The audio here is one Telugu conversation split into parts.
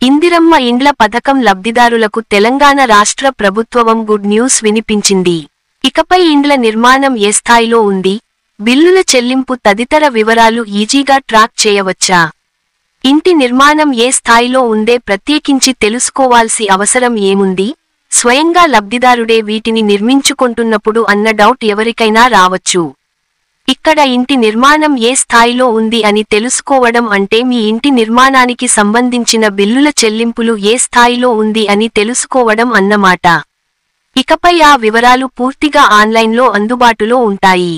ఇందిరమ్మ ఇండ్ల పథకం లబ్ధిదారులకు తెలంగాణ రాష్ట్ర ప్రభుత్వం గుడ్ న్యూస్ వినిపించింది. ఇకపై ఇండ్ల నిర్మాణం ఏ స్థాయిలో ఉంది, బిల్లుల చెల్లింపు తదితర వివరాలు ఈజీగా ట్రాక్ చేయవచ్చా? ఇంటి నిర్మాణం ఏ స్థాయిలో ఉందే ప్రత్యేకించి తెలుసుకోవాల్సి అవసరం ఏముంది? స్వయంగా లబ్ధిదారుడే వీటిని నిర్మించుకుంటున్నప్పుడు అన్న డౌట్ ఎవరికైనా రావచ్చు. ఇక్కడ ఇంటి నిర్మాణం ఏ స్థాయిలో ఉంది అని తెలుసుకోవడం అంటే మీ ఇంటి నిర్మాణానికి సంబంధించిన బిల్లుల చెల్లింపులు ఏ స్థాయిలో ఉంది అని తెలుసుకోవడం అన్నమాట. ఇకపై ఆ వివరాలు పూర్తిగా ఆన్లైన్లో అందుబాటులో ఉంటాయి.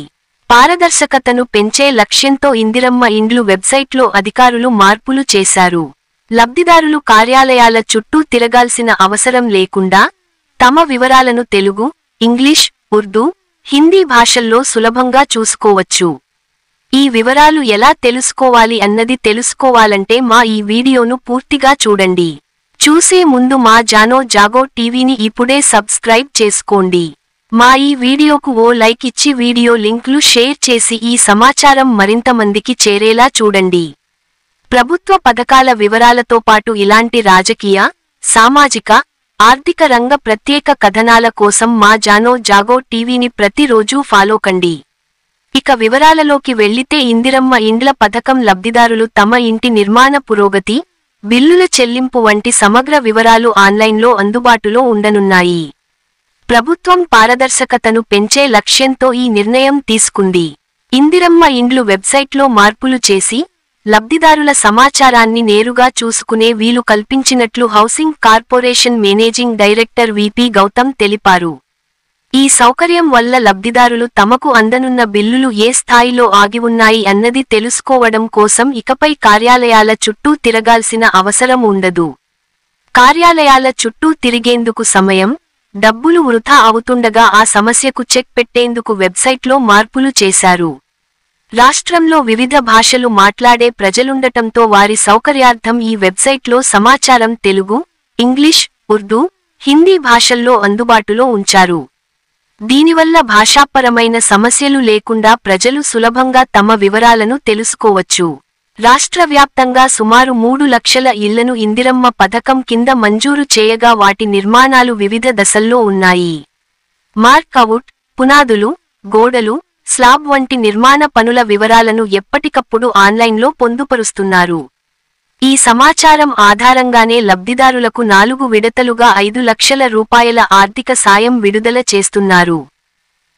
పారదర్శకతను పెంచే లక్ష్యంతో ఇందిరమ్మ ఇండ్లు వెబ్సైట్లో అధికారులు మార్పులు చేశారు. లబ్ధిదారులు కార్యాలయాల చుట్టూ తిరగాల్సిన అవసరం లేకుండా తమ వివరాలను తెలుగు, ఇంగ్లీష్, ఉర్దూ, హిందీ భాషల్లో సులభంగా చూసుకోవచ్చు. ఈ వివరాలు ఎలా తెలుసుకోవాలి అన్నది తెలుసుకోవాలంటే మా ఈ వీడియోను పూర్తిగా చూడండి. చూసే ముందు మా జానో జాగో టీవీని ఇప్పుడే సబ్స్క్రైబ్ చేసుకోండి. మా ఈ వీడియోకు ఓ లైక్ ఇచ్చి వీడియో లింక్లు షేర్ చేసి ఈ సమాచారం మరింత మందికి చేరేలా చూడండి. ప్రభుత్వ పథకాల వివరాలతో పాటు ఇలాంటి రాజకీయ, సామాజిక, ఆర్థిక రంగ ప్రత్యేక కథనాల కోసం మా జానో జాగో టీవీని ప్రతిరోజూ ఫాలో కండి. ఇక వివరాలలోకి వెళ్లితే ఇందిరమ్మ ఇండ్ల పథకం లబ్ధిదారులు తమ ఇంటి నిర్మాణ పురోగతి, బిల్లుల చెల్లింపు వంటి సమగ్ర వివరాలు ఆన్లైన్లో అందుబాటులో ఉండనున్నాయి. ప్రభుత్వం పారదర్శకతను పెంచే లక్ష్యంతో ఈ నిర్ణయం తీసుకుంది. ఇందిరమ్మ ఇండ్లు వెబ్సైట్లో మార్పులు చేసి లబ్ధిదారుల సమాచారాన్ని నేరుగా చూసుకునే వీలు కల్పించినట్లు housing corporation managing director VP Gautam తెలిపారు. ఈ సౌకర్యం వల్ల లబ్ధిదారులు తమకు అందనున్న బిల్లులు ఏ స్థాయిలో ఆగి ఉన్నాయి అన్నది తెలుసుకోవడం కోసం ఇకపై కార్యాలయాల చుట్టూ తిరగాల్సిన అవసరం ఉండదు. కార్యాలయాల చుట్టూ తిరిగేందుకు సమయం, డబ్బులు వృథా అవుతుండగా ఆ సమస్యకు చెక్ పెట్టేందుకు వెబ్సైట్లో మార్పులు చేశారు. రాష్ట్రంలో వివిధ భాషలు మాట్లాడే ప్రజలుండటంతో వారి సౌకర్యార్థం ఈ వెబ్సైట్లో సమాచారం తెలుగు, ఇంగ్లీష్, ఉర్దూ, హిందీ భాషల్లో అందుబాటులో ఉంచారు. దీనివల్ల భాషాపరమైన సమస్యలు లేకుండా ప్రజలు సులభంగా తమ వివరాలను తెలుసుకోవచ్చు. రాష్ట్ర వ్యాప్తంగా సుమారు 3 లక్షల ఇళ్లను ఇందిరమ్మ పథకం కింద మంజూరు చేయగా వాటి నిర్మాణాలు వివిధ దశల్లో ఉన్నాయి. మార్కౌట్, పునాదులు, గోడలు, స్లాబ్ వంటి నిర్మాణ పనుల వివరాలను ఎప్పటికప్పుడు ఆన్లైన్లో పొందుపరుస్తున్నారు. ఈ సమాచారం ఆధారంగానే లబ్ధిదారులకు 4 విడతలుగా 5 లక్షల రూపాయల ఆర్థిక సాయం విడుదల చేస్తున్నారు.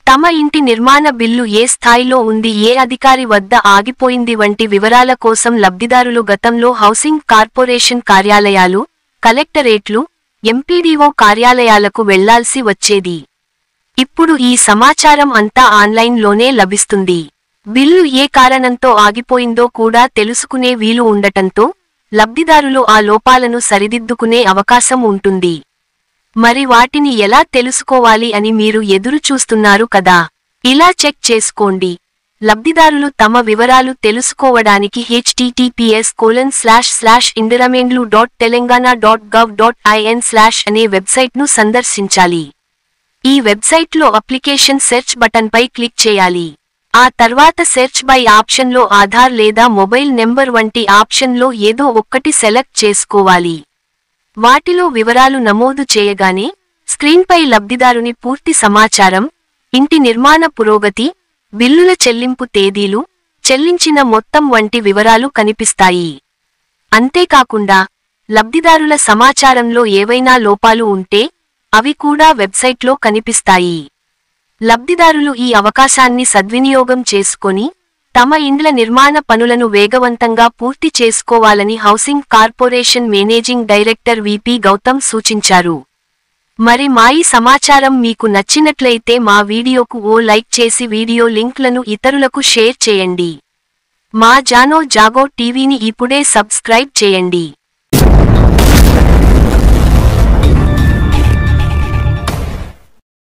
తమ ఇంటి నిర్మాణ బిల్లు ఏ స్థాయిలో ఉంది, ఏ అధికారి వద్ద ఆగిపోయింది వంటి వివరాల కోసం లబ్ధిదారులు గతంలో హౌసింగ్ కార్పొరేషన్ కార్యాలయాలు, కలెక్టరేట్లు, ఎంపీడీఓ కార్యాలయాలకు వెళ్లాల్సి వచ్చేది. ఇప్పుడు ఈ సమాచారం అంతా ఆన్లైన్లోనే లభిస్తుంది. బిల్లు ఏ కారణంతో ఆగిపోయిందో కూడా తెలుసుకునే వీలు ఉండటంతో లబ్ధిదారులు ఆ లోపాలను సరిదిద్దుకునే అవకాశం ఉంటుంది. మరి వాటిని ఎలా తెలుసుకోవాలి అని మీరు ఎదురు చూస్తున్నారు కదా? ఇలా చెక్ చేసుకోండి. లబ్ధిదారులు తమ వివరాలు తెలుసుకోవడానికి https://indiramendlu.telangana.gov.in/ అనే వెబ్సైట్ను సందర్శించాలి. ఈ వెబ్సైట్లో అప్లికేషన్ సెర్చ్ బటన్పై క్లిక్ చేయాలి. ఆ తర్వాత సెర్చ్ బై ఆప్షన్లో ఆధార్ లేదా మొబైల్ నెంబర్ వంటి ఆప్షన్లో ఏదో ఒక్కటి సెలెక్ట్ చేసుకోవాలి. వాటిలో వివరాలు నమోదు చేయగానే స్క్రీన్పై లబ్ధిదారుని పూర్తి సమాచారం, ఇంటి నిర్మాణ పురోగతి, బిల్లుల చెల్లింపు తేదీలు, చెల్లించిన మొత్తం వంటి వివరాలు కనిపిస్తాయి. అంతేకాకుండా లబ్ధిదారుల సమాచారంలో ఏవైనా లోపాలు ఉంటే అవి కూడా వెబ్సైట్లో కనిపిస్తాయి. లబ్ధిదారులు ఈ అవకాశాన్ని సద్వినియోగం చేసుకొని తమ ఇండ్ల నిర్మాణ పనులను వేగవంతంగా పూర్తి చేసుకోవాలని housing corporation managing director VP Gautam సూచించారు. మరి మా ఈ సమాచారం మీకు నచ్చినట్లయితే మా వీడియోకు ఓ లైక్ చేసి వీడియో లింక్లను ఇతరులకు షేర్ చేయండి. మా జానో జాగో టీవీని ఇప్పుడే సబ్స్క్రైబ్ చేయండి.